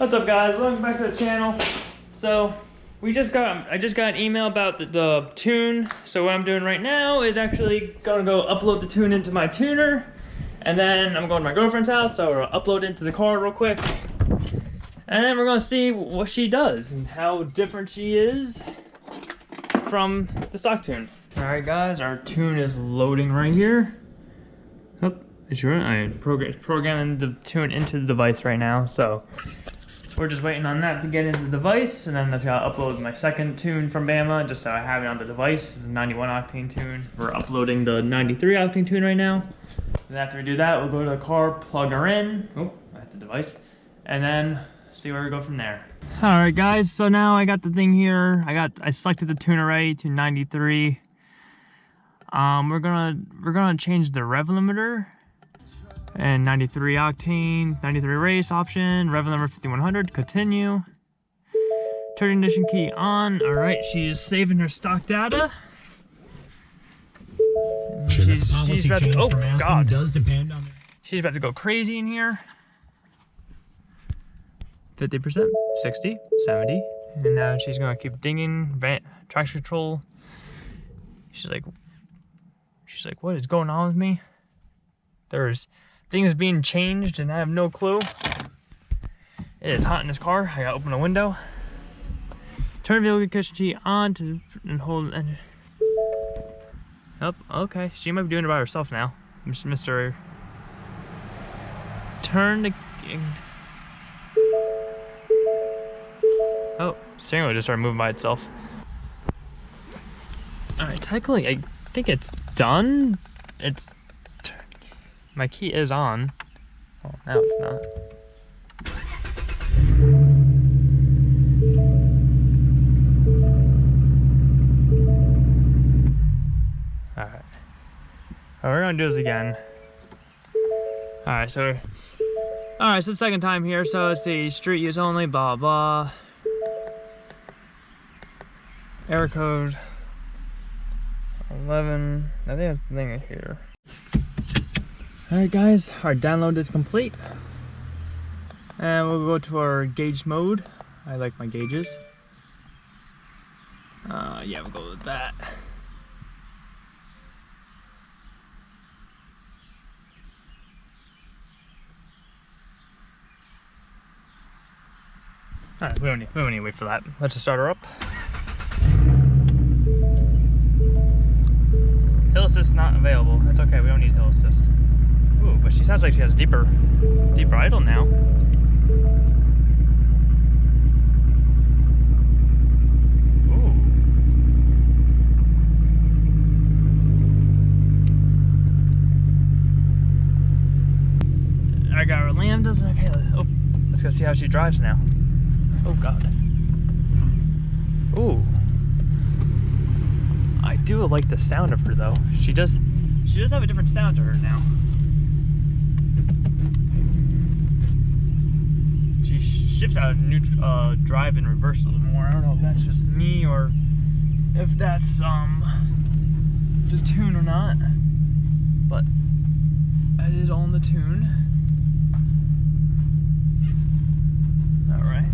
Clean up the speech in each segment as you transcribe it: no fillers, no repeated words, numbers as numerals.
What's up, guys? Welcome back to the channel. So I just got an email about the tune. So what I'm doing right now is actually gonna go upload the tune into my tuner, and then I'm going to my girlfriend's house, so I'll upload it into the car real quick, and then we're gonna see what she does and how different she is from the stock tune. All right, guys, our tune is loading right here. Oh, it's right. I'm programming the tune into the device right now, so we're just waiting on that to get into the device, and then that's gonna upload my second tune from Bama, just so I have it on the device. It's a 91 octane tune. We're uploading the 93 octane tune right now. Then after we do that, we'll go to the car, plug her in. Oh, at the device, and then see where we go from there. All right, guys. So now I got the thing here. I selected the tune already to 93. We're gonna change the rev limiter. And 93 octane, 93 race option, rev limiter 5100, continue. Turn ignition key on. All right, she is saving her stock data. She's about to, oh God. She's about to go crazy in here. 50%, 60, 70. And now she's gonna keep dinging, traction control. She's like, what is going on with me? There's things being changed and I have no clue. It is hot in this car. I gotta open a window. Turn vehicle ignition key on and hold and oh, okay. She might be doing it by herself now. Mr. Turn the oh, steering wheel just started moving by itself. Alright, technically I think it's done. My key is on. Oh, now it's not. Alright. We're gonna do this again. Alright, so the second time here, so let's see, street use only, blah blah. Error code 11. I think that's the thing right here. Alright, guys, our download is complete. And we'll go to our gauge mode. I like my gauges. Yeah, we'll go with that. Alright, we don't need to wait for that. Let's just start her up. Hill assist not available. That's okay, we don't need hill assist. Ooh, but she sounds like she has deeper idle now. Ooh. I got her lambdas. Okay, let's go see how she drives now. Oh God. Ooh. I do like the sound of her though. She does have a different sound to her now. She shifts out of drive and reverse a little more. I don't know if that's just me or if that's the tune or not. But it is all in the tune. Alright.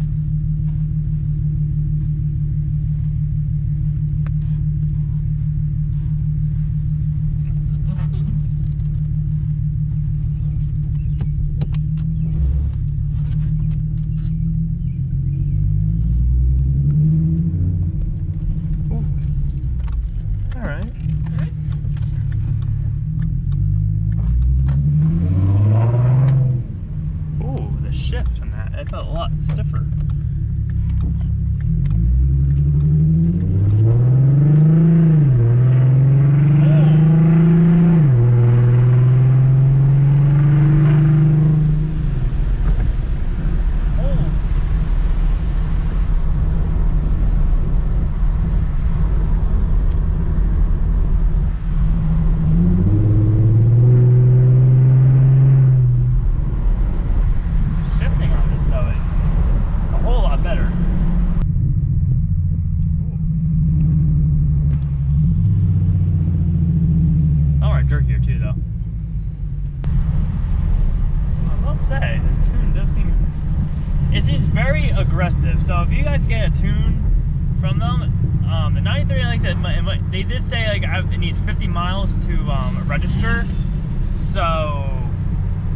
Shift and that, it felt a lot stiffer. very aggressive. So if you guys get a tune from them, the 93, like I said, they did say like it needs 50 miles to register. So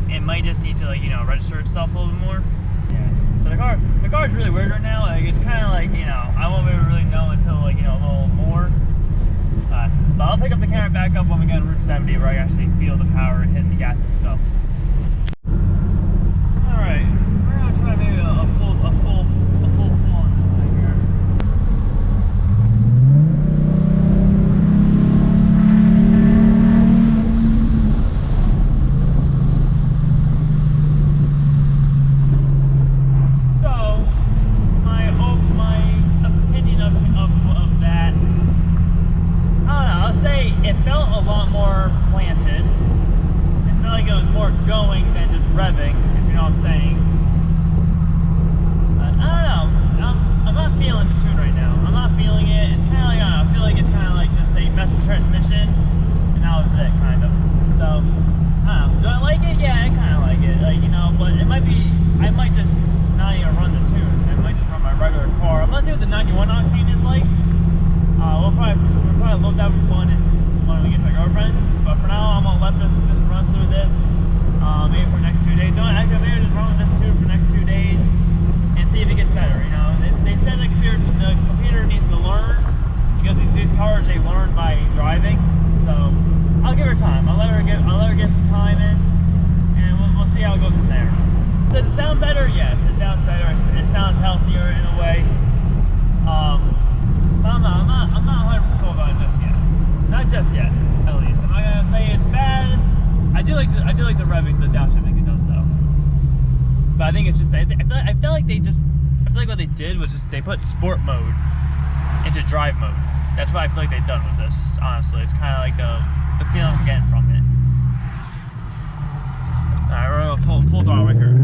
it might just need to, like, you know, register itself a little bit more. Yeah. So the car is really weird right now. Like, it's kind of like, you know, I won't be able to really know until, like, you know, a little more. But I'll pick up the camera back up when we get on Route 70, where I actually feel the power hitting the gas and stuff. All right, we're gonna try maybe a full pull on this thing here. Going than just revving, if you know what I'm saying. I don't know. I'm not feeling the tune right now. I'm not feeling it. It's kind of like, I don't know, I feel like it's kind of like just a mess with transmission, and that was it, kind of. So, I don't know. Do I like it? Yeah, I kind of like it. Like, you know, but it might be, I might just not even run the tune. I might just run my regular car. I'm not seeing what the 91 octane is like. We'll probably load that one when we get to my girlfriend's. But for now, I'm gonna let this just run through this. Maybe for the next 2 days. No, actually, maybe just run with this tune for the next 2 days and see if it gets better. You know, they said the computer needs to learn, because these cars, they learn by driving. So I'll give her time. I'll let her get some time in, and we'll see how it goes from there. Does it sound better? Yes, it sounds better. It sounds healthier in a way. But I'm not 100% sold on it just yet. Not just yet, at least. I'm not gonna say it's bad. I do like the revving, the downshifting it does though. But I think it's just, I feel like what they did was just they put sport mode into drive mode. That's what I feel like they've done with this. Honestly, it's kind of like the feeling I'm getting from it. All right, we're gonna go full throttle right here.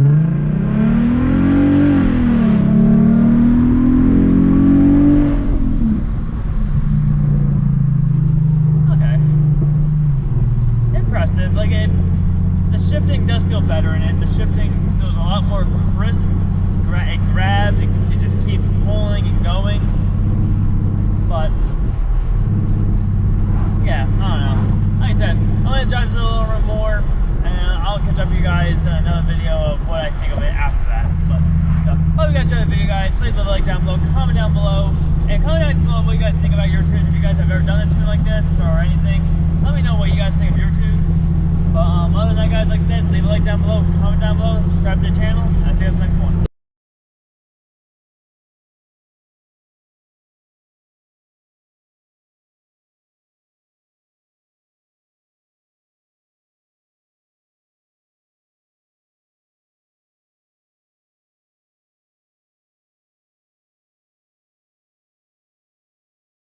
Like the shifting does feel better in it. The shifting feels a lot more crisp. It grabs, it just keeps pulling and going. But yeah, I don't know. Like I said, I'm gonna drive this a little bit more, and I'll catch up with you guys in another video of what I think of it after that. But so, hope you guys enjoyed the video, guys. Please leave a like down below, comment down below, and comment down below what you guys think about your tunes. If you guys have ever done a tune like this or anything, let me know what you guys think of your tunes. But other than that, guys, like I said, leave a like down below, comment down below, subscribe to the channel, and I'll see you guys in the next one.